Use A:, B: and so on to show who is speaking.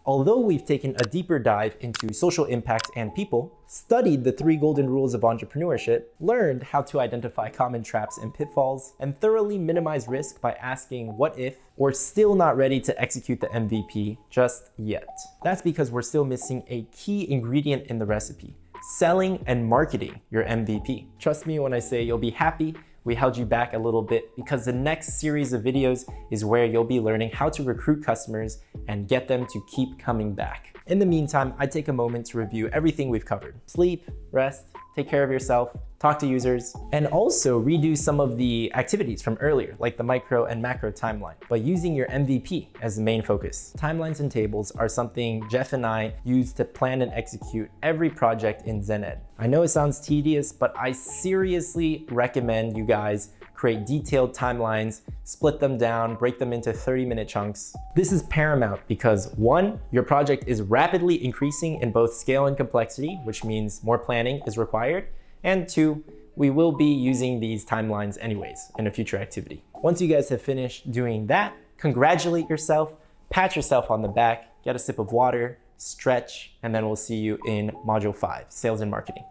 A: Although we've taken a deeper dive into social impact and people, studied the 3 golden rules of entrepreneurship, learned how to identify common traps and pitfalls, and thoroughly minimize risk by asking what if, we're still not ready to execute the MVP just yet. That's because we're still missing a key ingredient in the recipe: selling and marketing your MVP. Trust me when I say you'll be happy we held you back a little bit, because the next series of videos is where you'll be learning how to recruit customers and get them to keep coming back. In the meantime, I take a moment to review everything we've covered. Sleep, rest, take care of yourself, talk to users, and also redo some of the activities from earlier, like the micro and macro timeline, but using your MVP as the main focus. Timelines and tables are something Jeff and I use to plan and execute every project in ZenEd. I know it sounds tedious, but I seriously recommend you guys create detailed timelines, split them down, break them into 30-minute chunks. This is paramount because 1, your project is rapidly increasing in both scale and complexity, which means more planning is required, and 2, we will be using these timelines anyways in a future activity. Once you guys have finished doing that, congratulate yourself, pat yourself on the back, get a sip of water, stretch, and then we'll see you in Module 5, Sales and Marketing.